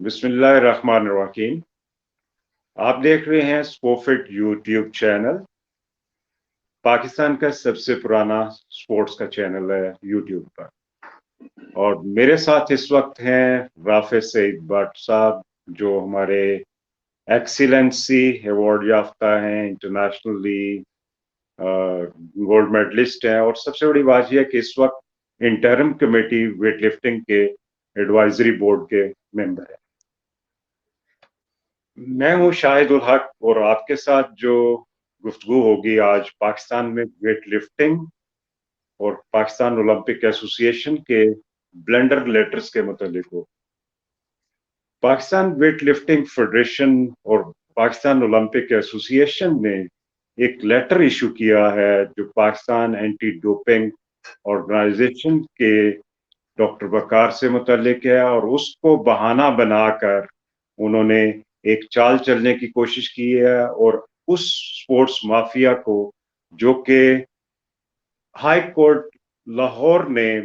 बिस्मिल्लाहिर्रहमानिर्रहीम। आप देख रहे हैं स्पोफिट यूट्यूब चैनल। पाकिस्तान का सबसे पुराना स्पोर्ट्स का चैनल है यूट्यूब पर। और मेरे साथ इस वक्त हैं राफे सईद भट्ट साहब, जो हमारे एक्सीलेंसी अवार्ड याफ्ता हैं, इंटरनेशनली गोल्ड मेडलिस्ट हैं। और सबसे बड़ी बात यह है कि इस वक्त इंटरिम कमेटी वेट लिफ्टिंग के एडवाइजरी बोर्ड के मेंबर हैं। मैं हूं शाहिद उल हक, और आपके साथ जो गुफ्तगू होगी आज पाकिस्तान में वेट लिफ्टिंग और पाकिस्तान ओलंपिक एसोसिएशन के ब्लेंडर लेटर्स के मुतालिक हो। पाकिस्तान वेट लिफ्टिंग फेडरेशन और पाकिस्तान ओलंपिक एसोसिएशन ने एक लेटर इशू किया है जो पाकिस्तान एंटी डोपिंग ऑर्गेनाइजेशन के डॉक्टर वकार से मुतालिक है, और उसको बहाना बनाकर उन्होंने एक चाल चलने की कोशिश की है और उस स्पोर्ट्स माफिया को, जो कि हाई कोर्ट लाहौर ने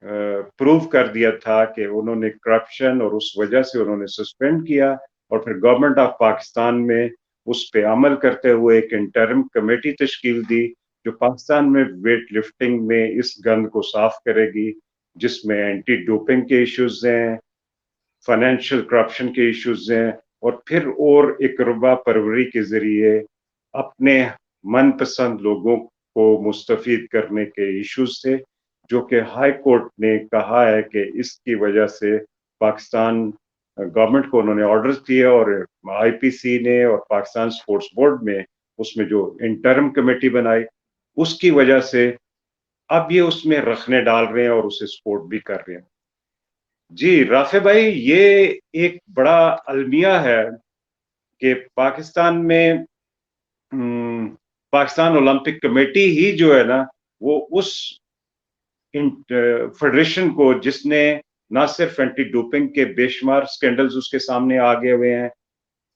प्रूव कर दिया था कि उन्होंने करप्शन और उस वजह से उन्होंने सस्पेंड किया, और फिर गवर्नमेंट ऑफ पाकिस्तान में उस पे अमल करते हुए एक इंटरिम कमेटी तश्कील दी जो पाकिस्तान में वेट लिफ्टिंग में इस गंद को साफ करेगी, जिसमें एंटी डोपिंग के इश्यूज हैं, फाइनेंशियल करप्शन के इश्यूज हैं, और फिर और एक रुबा परवरी के जरिए अपने मनपसंद लोगों को मुस्तफीद करने के इश्यूज थे, जो कि हाई कोर्ट ने कहा है कि इसकी वजह से पाकिस्तान गवर्नमेंट को उन्होंने ऑर्डर्स दिए, और आईपीसी ने और पाकिस्तान स्पोर्ट्स बोर्ड में उसमें जो इंटरिम कमेटी बनाई, उसकी वजह से अब ये उसमें रखने डाल रहे हैं और उसे सपोर्ट भी कर रहे हैं। जी राफे भाई, ये एक बड़ा अलमिया है कि पाकिस्तान में पाकिस्तान ओलंपिक कमेटी ही जो है ना, वो उस फेडरेशन को, जिसने ना सिर्फ एंटी डोपिंग के बेशुमार स्कैंडल्स उसके सामने आ गए हुए हैं,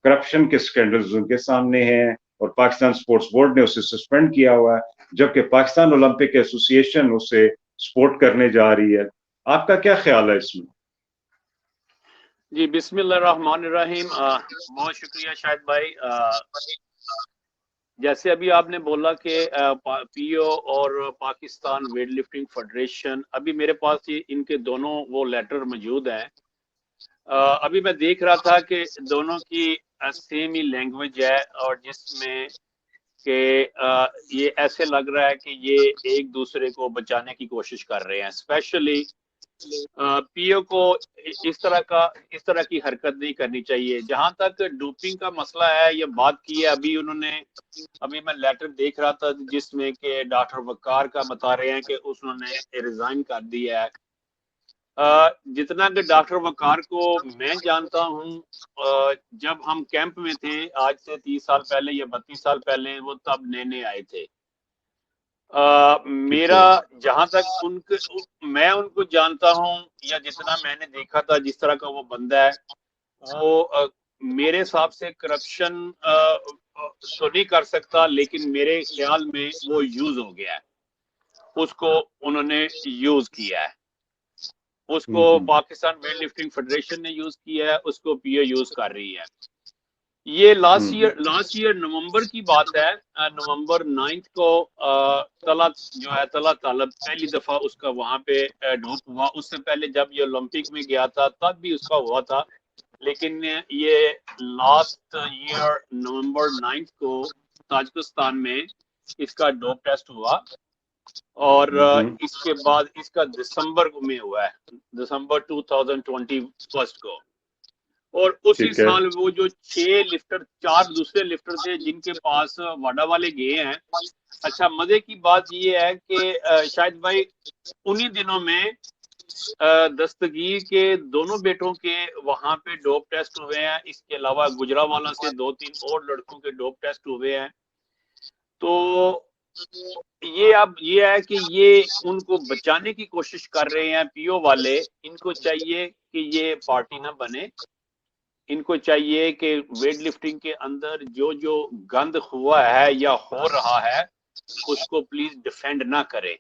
करप्शन के स्कैंडल्स उनके सामने हैं, और पाकिस्तान स्पोर्ट्स बोर्ड ने उसे सस्पेंड किया हुआ है, जबकि पाकिस्तान ओलंपिक एसोसिएशन उसे सपोर्ट करने जा रही है। आपका क्या ख्याल है इसमें? जी बिस्मिल्लाहिर्रहमानिर्रहीम। बहुत शुक्रिया शाहिद भाई। जैसे अभी आपने बोला कि पीओ और पाकिस्तान वेट लिफ्टिंग फेडरेशन, अभी मेरे पास ये इनके दोनों वो लेटर मौजूद हैं। अभी मैं देख रहा था कि दोनों की सेम ही लैंग्वेज है, और जिसमें कि ये ऐसे लग रहा है कि ये एक दूसरे को बचाने की कोशिश कर रहे हैं। स्पेशली पीओ को इस तरह की हरकत नहीं करनी चाहिए। जहां तक डोपिंग का मसला है, ये बात की है अभी उन्होंने, अभी मैं लेटर देख रहा था जिसमें कि डॉक्टर वकार का बता रहे हैं कि उन्होंने रिजाइन कर दिया है। जितना कि डॉक्टर वकार को मैं जानता हूं, जब हम कैंप में थे आज से 30 साल पहले या 32 साल पहले, वो तब नए आए थे। मेरा जहां तक मैं उनको जानता हूं, या जितना मैंने देखा था, जिस तरह का वो बंदा है, वो मेरे हिसाब से करप्शन तो नहीं कर सकता, लेकिन मेरे ख्याल में वो यूज हो गया है। उसको उन्होंने यूज किया है, उसको पाकिस्तान वेट लिफ्टिंग फेडरेशन ने यूज किया है, उसको पीओ यूज कर रही है। ये लास्ट ईयर नवंबर की बात है। नवंबर 9 को तला जो है, तला तालब पहली दफा उसका वहां पे डोप हुआ। उससे पहले जब ये ओलंपिक में गया था तब भी उसका हुआ था, लेकिन ये लास्ट ईयर नवंबर 9 को ताजिकिस्तान में इसका डोप टेस्ट हुआ, और इसके बाद इसका दिसंबर में हुआ है, दिसंबर 2021 को। और उसी साल वो जो 4 दूसरे लिफ्टर थे जिनके पास वाडा वाले गए हैं। अच्छा, मजे की बात ये है कि शायद भाई उन्हीं दिनों में दस्तगीर के दोनों बेटों के वहां पे डोप टेस्ट हुए हैं। इसके अलावा गुजरावाला से 2-3 और लड़कों के डोप टेस्ट हुए हैं। तो ये अब ये है कि ये उनको बचाने की कोशिश कर रहे हैं पीओ वाले। इनको चाहिए कि ये पार्टी ना बने, इनको चाहिए कि वेट लिफ्टिंग के अंदर जो जो गंद हुआ है या हो रहा है उसको प्लीज डिफेंड ना करें।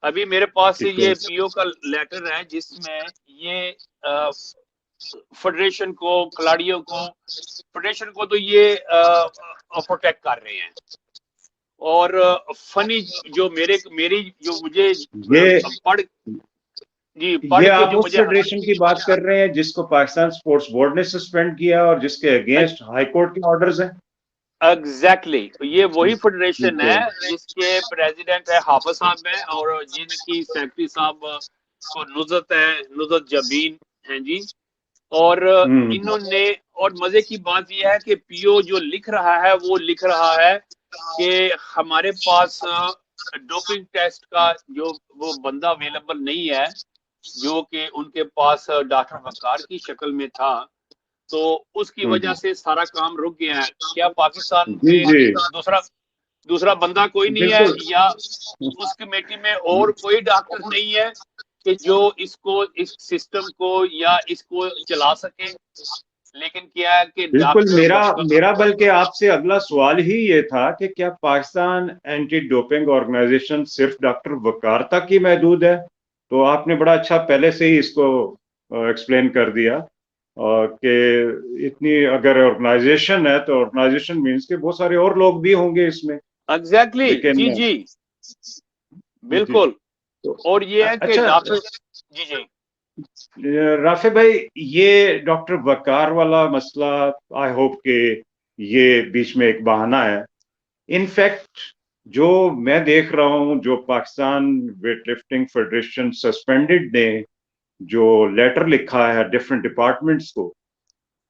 अभी मेरे पास ये पीओ का लेटर है जिसमें ये फेडरेशन को, खिलाड़ियों को, फेडरेशन को तो ये प्रोटेक्ट कर रहे हैं। और फनी जो मेरी जो मुझे ये पढ़ पढ़ ये के आप जो उस मुझे फेडरेशन की बात कर रहे हैं जिसको पाकिस्तान स्पोर्ट्स बोर्ड ने सस्पेंड किया और जिसके अगेंस्ट हाई कोर्ट के ऑर्डर्स हैं? एग्जैक्टली ये वही फेडरेशन ठीक है है। जिसके प्रेसिडेंट है हाफिज साहब है और जिनकी सेक्रेटरी साहब को नुजत जबीन हैं जी। और इन्होंने, और मजे की बात यह है कि पीओ जो लिख रहा है वो लिख रहा है कि हमारे पास डोपिंग टेस्ट का जो वो बंदा अवेलेबल नहीं है जो कि उनके पास डॉक्टर वकार की शक्ल में था, तो उसकी वजह से सारा काम रुक गया है। क्या पाकिस्तान जी में जी दूसरा दूसरा बंदा कोई नहीं है, बिल्कुल। या उस कमेटी में और कोई डॉक्टर नहीं है कि जो इस सिस्टम को या इसको चला सके? लेकिन क्या है कि बिल्कुल, डॉक्टर मेरा वक्त मेरा बल्कि आपसे अगला सवाल ही ये था कि क्या पाकिस्तान एंटी डोपिंग ऑर्गेनाइजेशन सिर्फ डॉक्टर वकार तक ही महदूद है? तो आपने बड़ा अच्छा पहले से ही इसको एक्सप्लेन कर दिया कि इतनी अगर ऑर्गेनाइजेशन है तो ऑर्गेनाइजेशन मीन्स के बहुत सारे और लोग भी होंगे इसमें। एग्जैक्टली लेकिन जी जी जी बिल्कुल। तो और ये है कि अच्छा डॉक्टर जी जी राफे भाई, ये डॉक्टर वकार वाला मसला आई होप कि ये बीच में एक बहाना है। इनफैक्ट जो मैं देख रहा हूं, जो पाकिस्तान वेटलिफ्टिंग फेडरेशन सस्पेंडेड ने जो लेटर लिखा है डिफरेंट डिपार्टमेंट्स को,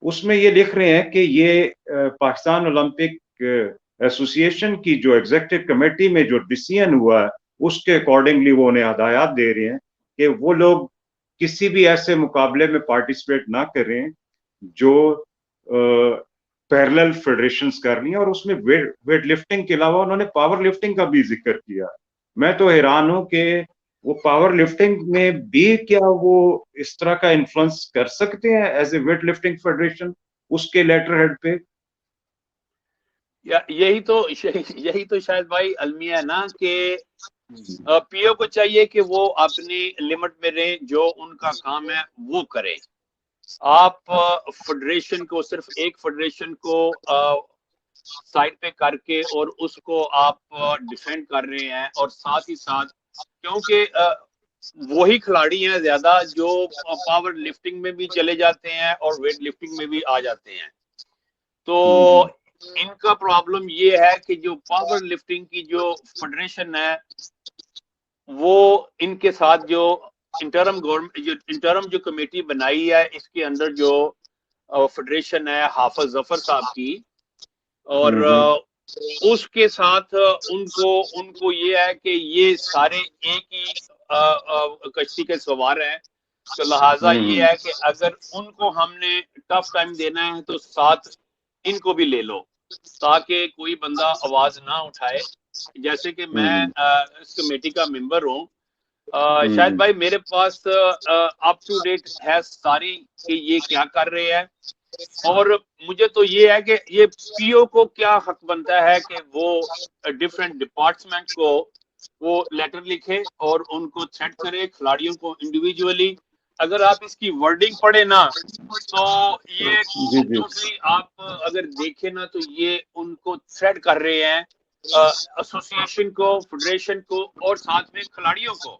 उसमें ये लिख रहे हैं कि ये पाकिस्तान ओलंपिक एसोसिएशन की जो एग्जीक्यूटिव कमेटी में जो डिसीजन हुआ है उसके अकॉर्डिंगली वो उन्हें हदायत दे रहे हैं कि वो लोग किसी भी ऐसे मुकाबले में पार्टिसिपेट ना करें जो पैरेलल फेडरेशंस कर रही हैं। और उसमें वेट लिफ्टिंग के अलावा उन्होंने पावर लिफ्टिंग का भी जिक्र किया। मैं तो हैरान हूं कि वो पावर लिफ्टिंग में भी क्या वो इस तरह का इन्फ्लुएंस कर सकते हैं as a weight lifting federation उसके लेटर हेड पे? यही तो शायद भाई अलमिया है ना कि पीओ को चाहिए कि वो अपनी लिमिट में रहे, जो उनका काम है वो करे। आप फेडरेशन को, सिर्फ एक फेडरेशन को साइड पे करके और उसको आप डिफेंड कर रहे हैं, और साथ ही साथ क्योंकि वही खिलाड़ी हैं ज्यादा जो पावर लिफ्टिंग में भी चले जाते हैं और वेट लिफ्टिंग में भी आ जाते हैं। तो इनका प्रॉब्लम ये है कि जो पावर लिफ्टिंग की जो फेडरेशन है वो इनके साथ जो इंटरम जो कमेटी बनाई है इसके अंदर जो फेडरेशन है हाफिज जफर साहब की, और उसके साथ उनको उनको ये है कि ये सारे एक ही कश्ती के सवार हैं। तो लिहाजा ये है कि अगर उनको हमने टफ टाइम देना है तो साथ इनको भी ले लो, ताकि कोई बंदा आवाज ना उठाए। जैसे कि मैं इस कमेटी का मेंबर हूँ, शायद भाई मेरे पास अप टू डेट है सारी कि ये क्या कर रहे हैं। और मुझे तो ये है कि ये पीओ को क्या हक बनता है कि वो डिफरेंट डिपार्टमेंट को वो लेटर लिखे और उनको थ्रेट करे खिलाड़ियों को इंडिविजुअली। अगर आप इसकी वर्डिंग पढ़े ना तो ये टोटली आप अगर देखें ना तो ये उनको थ्रेट कर रहे हैं एसोसिएशन को, फेडरेशन को और साथ में खिलाड़ियों को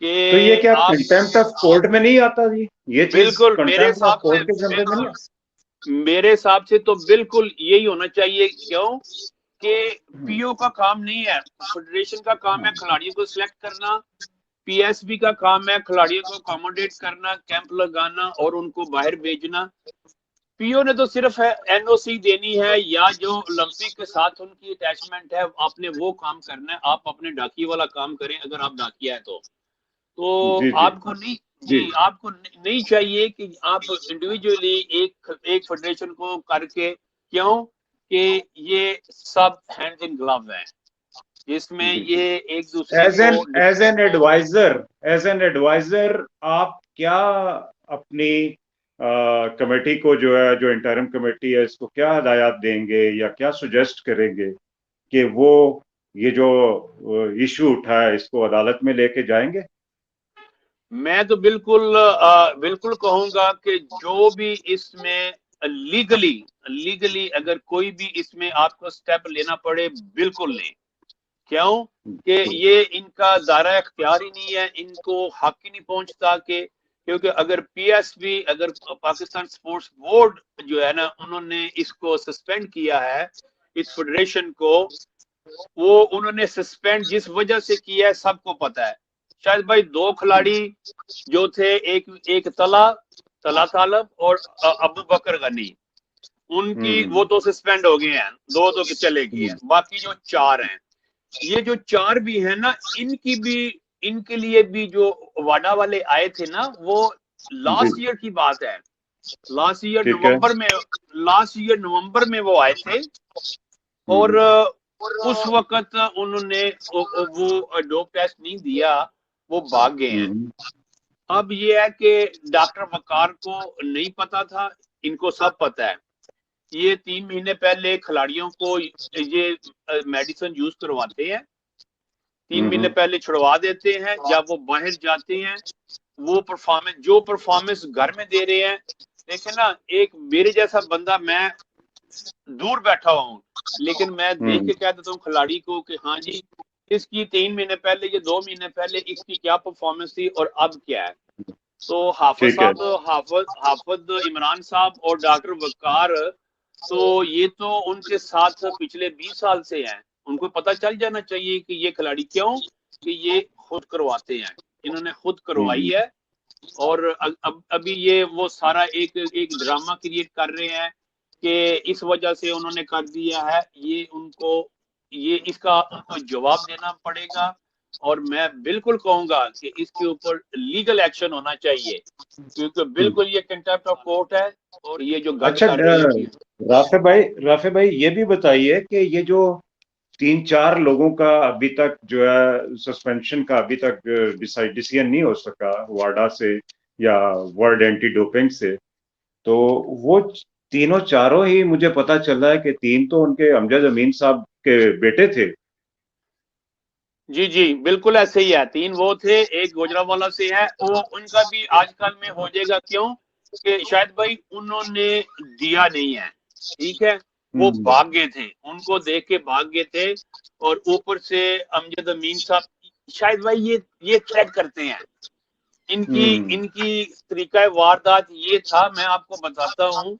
तो ये कि क्या आप कंटेम्प्ट ऑफ कोर्ट में नहीं आता जी? ये चीज बिल्कुल कंटेम्प्ट ऑफ कोर्ट के जरिए में नहीं? मेरे हिसाब से तो बिल्कुल यही होना चाहिए। क्यों कि पीओ का काम नहीं है, फेडरेशन का काम है खिलाड़ियों को सिलेक्ट करना। पीएसबी का काम है खिलाड़ियों को अकोमोडेट करना, कैंप लगाना और उनको बाहर भेजना। पीओ ने तो सिर्फ है एनओसी देनी है, या जो ओलंपिक के साथ उनकी अटैचमेंट है आपने वो काम करना है। आप अपने डाकिए वाला काम करें अगर आप डाकिया है तो जी जी आपको नहीं जी। जी आपको नहीं चाहिए कि आप इंडिविजुअली एक फेडरेशन को करके। क्यों कि ये सब हैंड इन ग्लव है, जिसमें ये एक दूसरे को एज एन एडवाइजर आप क्या अपनी कमेटी को जो है, जो इंटरिम कमेटी है, इसको क्या हदायत देंगे या क्या सुजेस्ट करेंगे कि वो ये जो इशू उठा है इसको अदालत में लेके जाएंगे? मैं तो बिल्कुल कहूंगा कि जो भी इसमें लीगली अगर कोई भी इसमें आपको स्टेप लेना पड़े, बिल्कुल लें। क्यों कि ये इनका दायरा इख्तियार ही नहीं है, इनको हक ही नहीं पहुंचता कि, क्योंकि अगर पीएसबी, अगर पाकिस्तान स्पोर्ट्स बोर्ड जो है ना, उन्होंने इसको सस्पेंड किया है, इस फेडरेशन को, वो उन्होंने सस्पेंड जिस वजह से किया है सबको पता है। शायद भाई 2 खिलाड़ी जो थे, एक तला तालब और अबू बकर गनी, उनकी वो तो सस्पेंड हो गए हैं, 2 तो चले गए हैं, बाकी जो 4 हैं, ये जो 4 भी है ना, इनके लिए भी जो वाडा वाले आए थे ना, वो लास्ट ईयर की बात है, लास्ट ईयर ठीक है। नवंबर में वो आए थे, और उस वक्त उन्होंने वो डोप टेस्ट नहीं दिया, वो भाग गए हैं। अब ये है कि डॉक्टर वकार को नहीं पता था, इनको सब पता है। ये 3 महीने पहले खिलाड़ियों को ये मेडिसिन यूज करवाते हैं, 3 महीने पहले छुड़वा देते हैं, जब वो बाहर जाते हैं वो परफॉर्मेंस घर में दे रहे हैं। देखे ना, एक मेरे जैसा बंदा, मैं दूर बैठा हुआ हूँ, लेकिन मैं देख के कह देता हूँ खिलाड़ी को कि हाँ जी, इसकी 3 महीने पहले, ये 2 महीने पहले इसकी क्या परफॉर्मेंस थी और अब क्या है। तो हाफिज इमरान साहब और डॉक्टर वकार, तो ये तो उनके साथ पिछले 20 साल से हैं, उनको पता चल जाना चाहिए कि ये खिलाड़ी क्यों, कि ये खुद करवाते हैं, इन्होंने खुद करवाई है। और अब अभी ये वो सारा एक ड्रामा क्रिएट कर रहे हैं कि इस वजह से उन्होंने कर दिया है, ये इसका उनको जवाब देना पड़ेगा। और मैं बिल्कुल कहूंगा कि इसके ऊपर लीगल एक्शन होना चाहिए, क्योंकि बिल्कुल ये कंटेम्प्ट ऑफ कोर्ट है, और ये जो गज अच्छा, कर रही है। राफे भाई ये भी बताइए कि ये जो 3-4 लोगों का अभी तक जो है सस्पेंशन का अभी तक डिसीजन नहीं हो सका वाडा से या वर्ल्ड एंटी डोपिंग से, तो वो तीनों चारों ही मुझे पता चला है कि 3 तो उनके अमजद अमीन साहब के बेटे थे। जी जी, बिल्कुल ऐसे ही है, 3 वो थे, एक गुजरावाला से है, वो उनका भी आजकल में हो जाएगा। क्यों कि शायद भाई उन्होंने दिया नहीं है, ठीक है, वो भाग गए थे, उनको देख के भाग गए थे। और ऊपर से अमजद अमीन साहब शायद भाई ये थ्रेट करते हैं, इनकी तरीका वारदात ये था। मैं आपको बताता हूँ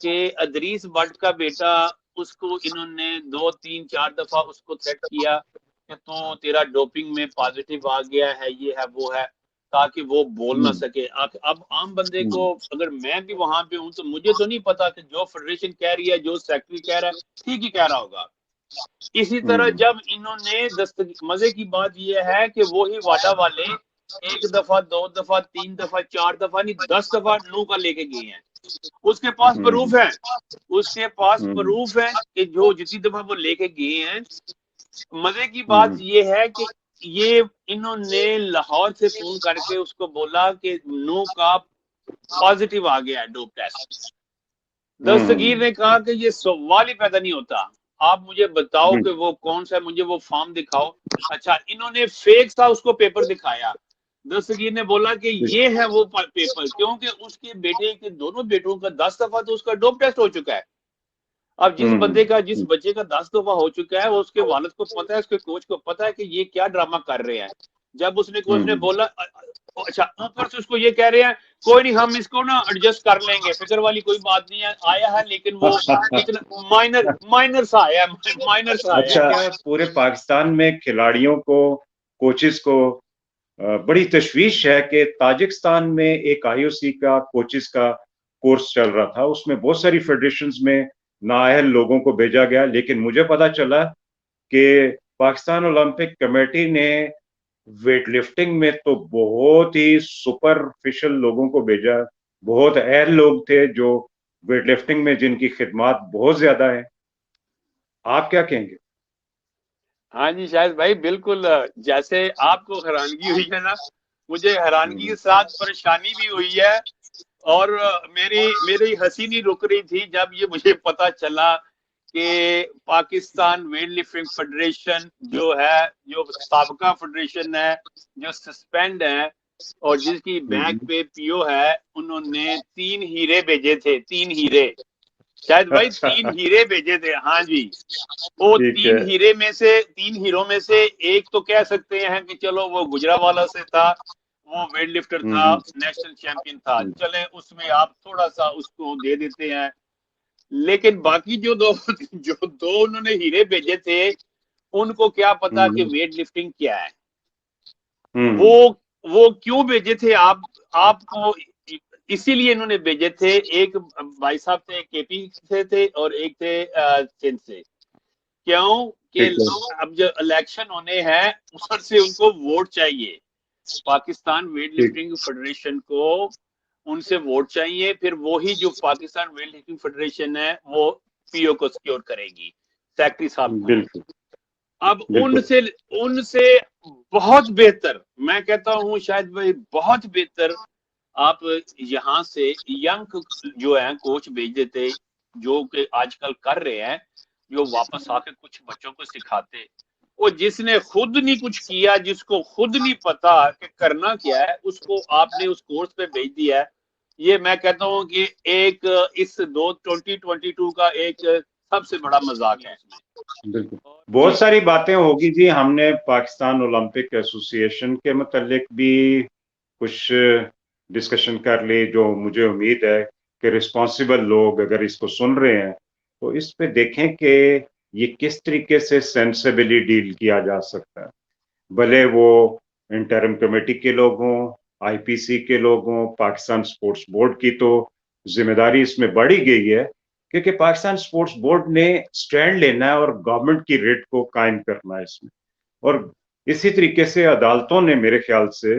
कि अदरीस भट्ट का बेटा, उसको इन्होंने 2-3-4 दफा उसको थ्रेट किया कि तो तेरा डोपिंग में पॉजिटिव आ गया है, ये है वो है, ताकि वो बोल ना सके। अब आम बंदे को, अगर मैं भी वहां पे हूं, तो मुझे तो नहीं पता कि जो फेडरेशन कह रही है, जो सेक्रेटरी कह रहा है, ठीक ही कह रहा होगा। इसी तरह जब इन्होंने मजे की बात यह है कि वो ही वाडा वाले 1 दफा, 2 दफा, 3 दफा, 4 दफा नहीं, 10 दफा नू का लेके गए हैं। उसके पास प्रूफ है, कि जो जितनी दफा वो लेके गए हैं। मजे की बात ये है कि ये इन्होंने लाहौर से फोन करके उसको बोला कि नू का पॉजिटिव आ गया है डोप टेस्ट। दस्तगीर ने कहा कि ये सवाल ही पैदा नहीं होता, आप मुझे बताओ कि वो कौन सा है, मुझे वो फॉर्म दिखाओ। अच्छा, इन्होंने फेक था उसको पेपर दिखाया। दस्तगीर ने बोला कि ये है वो पेपर, क्योंकि उसके बेटे के दोनों बेटों का 10 दफा तो उसका डोप टेस्ट हो चुका है। अब जिस बच्चे का 10 दफा हो चुका है, उसके वालिद को पता है, उसके कोच को पता है कि ये क्या ड्रामा कर रहे हैं। जब उसने कोच ने बोला, अच्छा, ऊपर से उसको ये कह रहे हैं कोई नहीं, हम इसको ना एडजस्ट कर लेंगे, फिक्र वाली कोई बात नहीं है, आया है, लेकिन वो इतना माइनर सा आया है। अच्छा, पूरे पाकिस्तान में खिलाड़ियों को, कोचेस को बड़ी तशवीश है कि ताजिकिस्तान में एक आईओसी का कोचेस का कोर्स चल रहा था, उसमें बहुत सारी फेडरेशंस में नाअहल लोगों को भेजा गया, लेकिन मुझे पता चला कि पाकिस्तान ओलंपिक कमेटी ने वेट लिफ्टिंग में तो बहुत ही सुपरफिशियल लोगों को भेजा, बहुत अहल लोग थे जो वेट लिफ्टिंग में जिनकी खिदमात बहुत ज्यादा है। आप क्या कहेंगे? हाँ जी शायद भाई, बिल्कुल जैसे आपको हैरानगी हुई है ना, मुझे हैरानगी के साथ परेशानी भी हुई है। और मेरी हंसी नहीं रुक रही थी जब ये मुझे पता चला कि पाकिस्तान वेट लिफ्टिंग फेडरेशन जो है, जो साबका फेडरेशन है, जो सस्पेंड है, اور جس کی بیک پہ پیو ہے انہوں نے 3 ہیرے بھیجے تھے, 3 ہیرے, شاید بھائی اچھا 3 ہیرے بھیجے تھے. ہاں جی, وہ ٹھیک 3 ہے. ہیرے میں سے 3 ہیروں میں سے ایک تو کہہ سکتے ہیں کہ چلو وہ گجرانوالہ سے تھا, وہ ویٹ لفٹر تھا, نیشنل چیمپئن تھا, چلے اس میں آپ تھوڑا سا اس کو دے دیتے ہیں. لیکن باقی جو دو انہوں نے ہیرے بھیجے تھے ان کو کیا پتا کہ ویٹ لفٹنگ کیا ہے. وہ کیوں بھیجے تھے آپ کو, اسی لیے انہوں نے بھیجے تھے. ایک بھائی صاحب تھے کے پی سے تھے اور ایک تھے سندھ سے. کیوں کہ اب جو الیکشن ہونے ہیں ادھر سے ان کو ووٹ چاہیے, پاکستان ویٹ لفٹنگ فیڈریشن کو ان سے ووٹ چاہیے. پھر وہی جو پاکستان ویٹ لفٹنگ فیڈریشن ہے وہ پی او کو سیکیور کرے گی, سیکٹری صاحب کو. بالکل اب ان سے بہت بہتر, میں کہتا ہوں شاید بھائی بہت بہتر آپ یہاں سے ینگ جو ہیں کوچ بھیج دیتے, جو کہ آج کل کر رہے ہیں, جو واپس آ کے کچھ بچوں کو سکھاتے. وہ جس نے خود نہیں کچھ کیا, جس کو خود نہیں پتا کہ کرنا کیا ہے, اس کو آپ نے اس کورس پہ بھیج دیا ہے. یہ میں کہتا ہوں کہ ایک اس 2022 کا ایک سب سے بڑا مذاق ہے اس میں. بالکل. جی بہت ساری باتیں ہوگی جی. ہم نے پاکستان اولمپک ایسوسی ایشن کے متعلق بھی کچھ ڈسکشن کر لی, جو مجھے امید ہے کہ رسپانسبل لوگ اگر اس کو سن رہے ہیں تو اس پہ دیکھیں کہ یہ کس طریقے سے سینسیبلی ڈیل کیا جا سکتا ہے. بھلے وہ انٹرم کمیٹی کے لوگ ہوں, آئی پی سی کے لوگ ہوں, پاکستان سپورٹس بورڈ کی تو ذمہ داری اس میں بڑھی گئی ہے, کیونکہ پاکستان سپورٹس بورڈ نے سٹینڈ لینا ہے اور گورنمنٹ کی ریٹ کو قائم کرنا ہے اس میں. اور اسی طریقے سے عدالتوں نے میرے خیال سے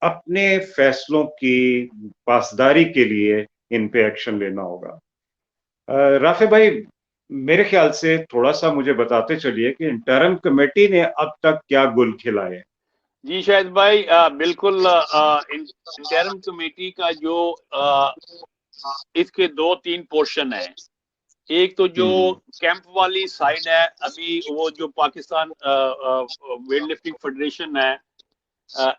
اپنے فیصلوں کی پاسداری کے لیے ان پہ ایکشن لینا ہوگا. رافع بھائی, میرے خیال سے تھوڑا سا مجھے بتاتے چلیے کہ انٹرم کمیٹی نے اب تک کیا گل کھلائے. جی شاہد بھائی, بالکل. انٹرم کمیٹی کا جو اس کے 2-3 پورشن ہیں. ایک تو جو کیمپ والی سائڈ ہے, ابھی وہ جو پاکستان ویٹ لفٹنگ فیڈریشن ہے,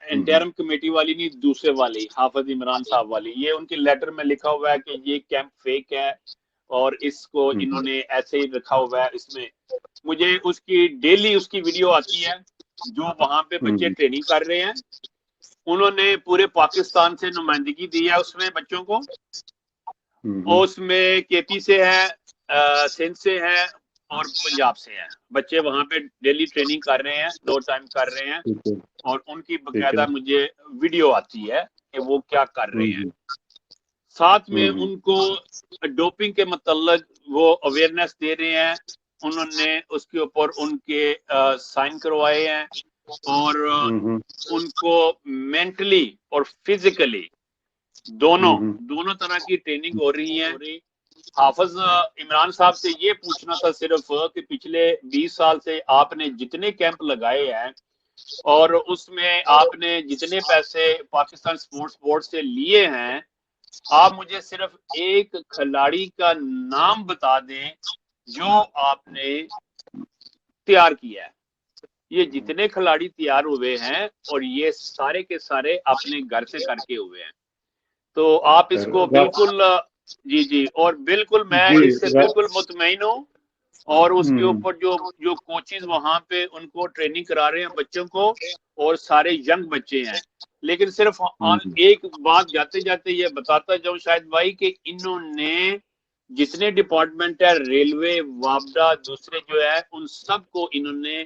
انٹرم کمیٹی والی نہیں, دوسرے والی حافظ عمران صاحب والی, یہ ان کے لیٹر میں لکھا ہوا ہے کہ یہ کیمپ فیک ہے اور اس کو انہوں نے ایسے ہی رکھا ہوا ہے. اس میں مجھے اس کی ڈیلی اس کی ویڈیو آتی ہے, جو وہاں پہ بچے ٹریننگ کر رہے ہیں. انہوں نے پورے پاکستان سے نمائندگی دی ہے اس میں بچوں کو. اور اس میں کے پی سے ہے, سندھ سے ہے اور پنجاب سے ہیں. بچے وہاں پہ ڈیلی ٹریننگ کر رہے ہیں, 2 ٹائم کر رہے ہیں, اور ان کی باقاعدہ مجھے ویڈیو آتی ہے کہ وہ کیا کر رہے ہیں. ساتھ میں ان کو ڈوپنگ کے متعلق وہ اویئرنیس دے رہے ہیں. انہوں نے اس کے اوپر ان کے سائن کروائے ہیں, اور ان کو مینٹلی اور فزیکلی دونوں طرح کی ٹریننگ ہو رہی ہے. حافظ عمران صاحب سے یہ پوچھنا تھا صرف کہ پچھلے 20 سال سے آپ نے جتنے کیمپ لگائے ہیں اور اس میں آپ نے جتنے پیسے پاکستان سپورٹس بورڈ سے لیے ہیں, آپ مجھے صرف ایک کھلاڑی کا نام بتا دیں جو آپ نے تیار کیا ہے. یہ جتنے کھلاڑی تیار ہوئے ہیں اور یہ سارے کے سارے اپنے گھر سے کر کے ہوئے ہیں. تو آپ اس کو بالکل جی اور بالکل میں اس سے بالکل مطمئن ہوں. اور اس کے اوپر جو کوچز وہاں پہ ان کو ٹریننگ کرا رہے ہیں بچوں کو, اور سارے ینگ بچے ہیں. لیکن صرف ایک بات جاتے جاتے یہ بتاتا جاؤں شاید بھائی, کہ انہوں نے جتنے ڈپارٹمنٹ ہے, ریلوے, وابڈا, دوسرے جو ہے, ان سب کو انہوں نے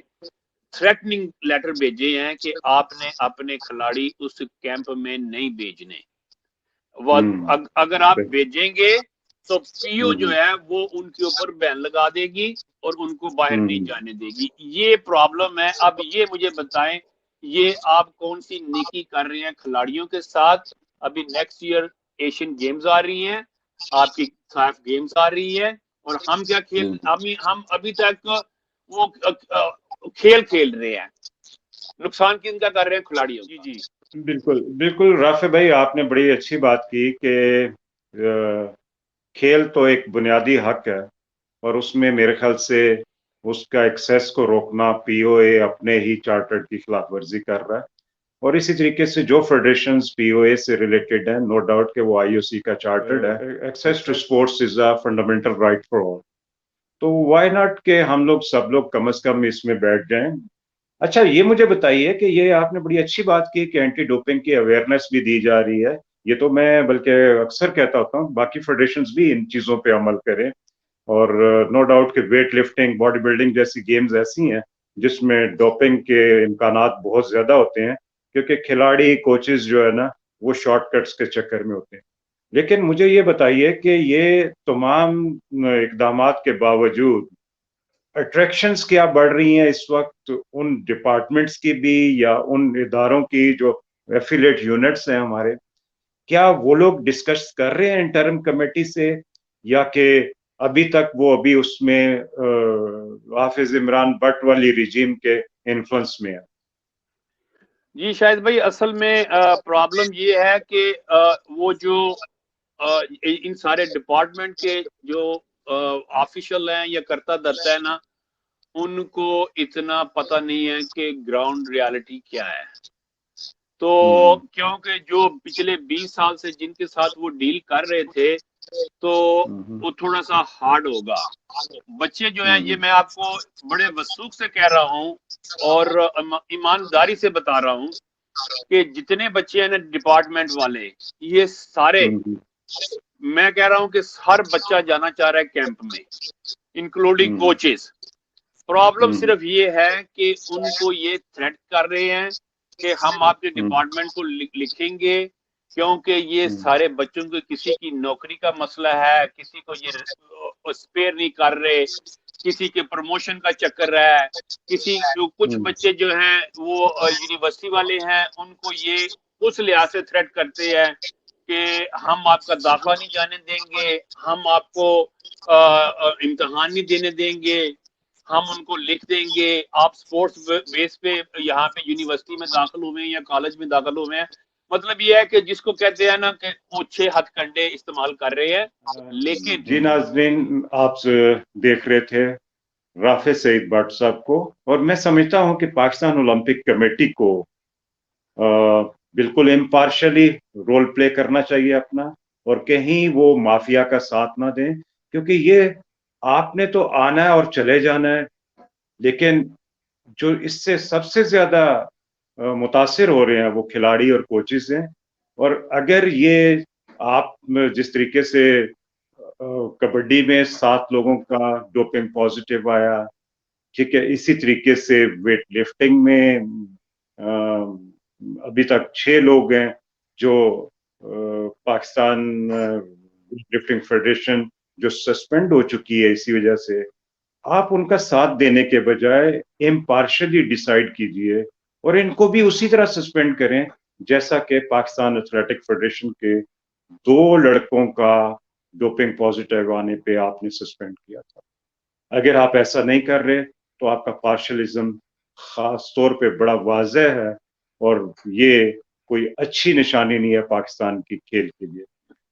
تھریٹننگ لیٹر بھیجے ہیں کہ آپ نے اپنے کھلاڑی اس کیمپ میں نہیں بھیجنے. اگر آپ بھیجیں گے تو پی او جو ہے وہ ان کے اوپر بین لگا دے گی اور ان کو باہر نہیں جانے دے گی. یہ پرابلم ہے. اب یہ مجھے بتائیں, یہ آپ کون سی نیکی کر رہے ہیں کھلاڑیوں کے ساتھ؟ ابھی نیکسٹ ایئر ایشین گیمز آ رہی ہیں, آپ کی سائف گیمز آ رہی ہے, اور ہم کیا ہم ابھی تک وہ کھیل رہے ہیں. نقصان کن کا کر رہے ہیں کھلاڑیوں. جی بالکل رافع بھائی, آپ نے بڑی اچھی بات کی کہ کھیل تو ایک بنیادی حق ہے, اور اس میں میرے خیال سے اس کا ایکسیس کو روکنا پی او اے اپنے ہی چارٹر کی خلاف ورزی کر رہا ہے. और इसी तरीके से जो फेडरेशंस पीओए से रिलेटेड है, नो डाउट कि वो आईओसी का चार्टर्ड है, access to sports is a fundamental right for all. तो व्हाई नॉट के हम लोग सब लोग कम से कम इसमें बैठ जाएं। अच्छा, ये मुझे बताइए कि ये आपने बड़ी अच्छी बात की कि एंटी डोपिंग की अवेयरनेस भी दी जा रही है। ये तो मैं बल्कि अक्सर कहता होता हूँ बाकी फेडरेशंस भी इन चीजों पे अमल करें। और नो डाउट कि वेट लिफ्टिंग, बॉडी बिल्डिंग जैसी गेम्स ऐसी हैं जिसमें डोपिंग के इम्कानात बहुत ज्यादा होते हैं, क्योंकि खिलाड़ी कोचेस जो है ना वो शॉर्टकट्स के चक्कर में होते हैं। लेकिन मुझे ये बताइए कि ये तमाम इकदामात के बावजूद अट्रैक्शंस क्या बढ़ रही हैं इस वक्त उन डिपार्टमेंट्स की भी या उन इदारों की जो एफिलिएट यूनिट्स हैं हमारे, क्या वो लोग डिस्कस कर रहे हैं इंटरम कमेटी से, या कि अभी तक वो अभी उसमें हाफिज इमरान भट्ट वाली रिजीम के इन्फ्लुएंस में है? जी शायद भाई, असल में प्रॉब्लम ये है कि वो जो इन सारे डिपार्टमेंट के जो ऑफिशियल हैं या करता धरता है ना, उनको इतना पता नहीं है कि ग्राउंड रियलिटी क्या है। तो क्योंकि जो पिछले 20 साल से जिनके साथ वो डील कर रहे थे, तो वो थोड़ा सा हार्ड होगा। बच्चे जो हैं, ये मैं आपको बड़े वसूख से कह रहा हूँ और ईमानदारी से बता रहा हूँ कि जितने बच्चे हैं ना डिपार्टमेंट वाले, ये सारे, मैं कह रहा हूँ कि हर बच्चा जाना चाह रहा है कैंप में, इंक्लूडिंग कोचेस। प्रॉब्लम सिर्फ ये है कि उनको ये थ्रेट कर रहे हैं कि हम आपके डिपार्टमेंट को लिखेंगे, क्योंकि ये सारे बच्चों को किसी की नौकरी का मसला है, किसी को ये स्पेयर नहीं कर रहे, किसी के प्रमोशन का चक्कर है, किसी जो कुछ बच्चे जो हैं वो यूनिवर्सिटी वाले हैं, उनको ये उस लिहाज से थ्रेट करते हैं कि हम आपका दाखिला नहीं जाने देंगे, हम आपको इम्तिहान नहीं देने देंगे, हम उनको लिख देंगे आप स्पोर्ट्स बेस पे यहाँ पे यूनिवर्सिटी में दाखिल हुए हैं या कॉलेज में दाखिल हुए हैं। मतलब ये है कि जिसको कहते हैं ना कि ओछे हथकंडे इस्तेमाल कर रहे हैं। लेकिन जी नाजरीन, आप देख रहे थे राफे सईद भट्ट साहब को, और मैं समझता हूं कि पाकिस्तान ओलंपिक कमेटी को बिल्कुल इम्पार्शली रोल प्ले करना चाहिए अपना, और कहीं वो माफिया का साथ ना दें, क्योंकि ये आपने तो आना है और चले जाना है, लेकिन जो इससे सबसे ज्यादा मुतासिर हो रहे हैं वो खिलाड़ी और कोचेस हैं। और अगर ये आप जिस तरीके से कबड्डी में 7 लोगों का डोपिंग पॉजिटिव आया, ठीक है, इसी तरीके से वेट लिफ्टिंग में अभी तक 6 लोग हैं जो पाकिस्तान लिफ्टिंग फेडरेशन जो सस्पेंड हो चुकी है इसी वजह से। आप उनका साथ देने के बजाय इम्पार्शली डिसाइड कीजिए और इनको भी उसी तरह सस्पेंड करें जैसा कि पाकिस्तान एथलेटिक फेडरेशन के 2 लड़कों का डोपिंग पॉजिटिव आने पे आपने सस्पेंड किया था। अगर आप ऐसा नहीं कर रहे तो आपका पार्शलिज्म खास तौर पे बड़ा वाज़ेह है, और ये कोई अच्छी निशानी नहीं है पाकिस्तान की खेल के लिए।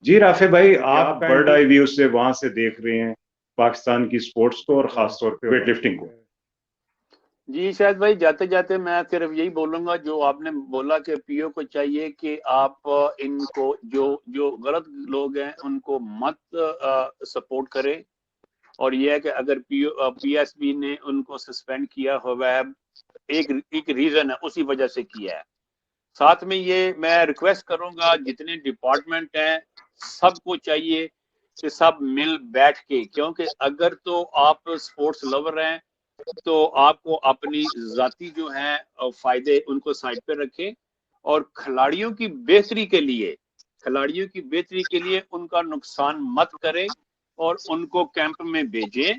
जी राफे भाई, आप बर्ड आई व्यू से वहां से देख रहे हैं पाकिस्तान की स्पोर्ट्स को और खास तौर पे वेट लिफ्टिंग को। जी शायद भाई, जाते जाते मैं सिर्फ यही बोलूंगा जो आपने बोला कि पीओ को चाहिए कि आप इनको जो जो गलत लोग हैं उनको मत सपोर्ट करें। और यह है कि अगर पीएसबी ने उनको सस्पेंड किया हुआ है, एक रीजन है, उसी वजह से किया है। साथ में ये मैं रिक्वेस्ट करूंगा जितने डिपार्टमेंट हैं सबको चाहिए कि सब मिल बैठ के, क्योंकि अगर तो आप स्पोर्ट्स लवर हैं तो आपको अपनी जाति जो है फायदे उनको साइड पे रखें, और खिलाड़ियों की बेहतरी के लिए उनका नुकसान मत करें, और उनको कैंप में भेजें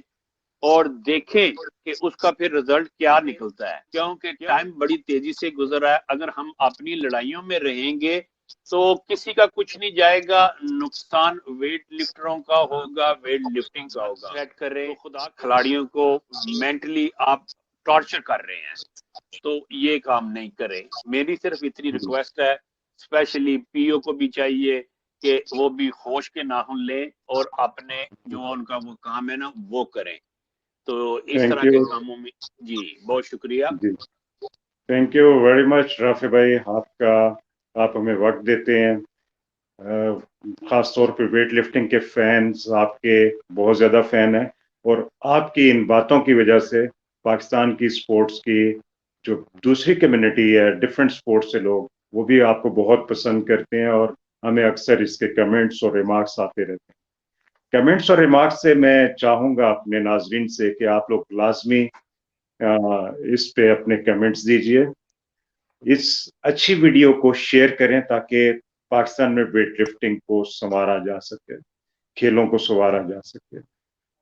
और देखें कि उसका फिर रिजल्ट क्या निकलता है, क्योंकि टाइम बड़ी तेजी से गुजर रहा है। अगर हम अपनी लड़ाइयों में रहेंगे तो किसी का कुछ नहीं जाएगा, नुकसान वेट लिफ्टरों का होगा, वेट लिफ्टिंग का होगा। सेट करें, तो खुदा खिलाड़ियों को मेंटली आप टॉर्चर कर रहे हैं, तो ये काम नहीं करें। मेरी सिर्फ इतनी रिक्वेस्ट है। स्पेशली पीओ को भी चाहिए कि वो भी होश के नाखून लें और अपने जो उनका वो काम है ना वो करें। तो इस तरह के कामों में जी बहुत शुक्रिया। जी thank you very much Rafi भाई, आप हमें वक्त देते हैं। खास तौर पे वेट लिफ्टिंग के फैंस आपके बहुत ज्यादा फैन हैं, और आपकी इन बातों की वजह से पाकिस्तान की स्पोर्ट्स की जो दूसरी कम्युनिटी है, डिफरेंट स्पोर्ट्स से लोग, वो भी आपको बहुत पसंद करते हैं, और हमें अक्सर इसके कमेंट्स और रिमार्क्स आते रहते हैं। कमेंट्स और रिमार्क्स से मैं चाहूंगा अपने नाजरीन से कि आप लोग लाजमी इस पे अपने कमेंट्स दीजिए, इस अच्छी वीडियो को शेयर करें ताकि पाकिस्तान में वेट लिफ्टिंग को संवारा जा सके, खेलों को संवारा जा सके।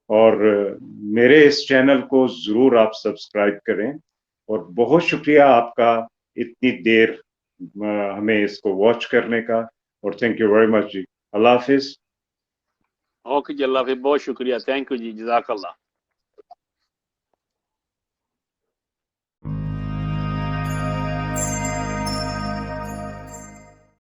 और मेरे इस चैनल को जरूर आप सब्सक्राइब करें, और बहुत शुक्रिया आपका इतनी देर हमें इसको वॉच करने का, और थैंक यू वेरी मच जी। अल्लाह हाफिज। ओके जी, अल्लाह हाफिज़, बहुत शुक्रिया, थैंक यू जी, जज़ाकल्लाह।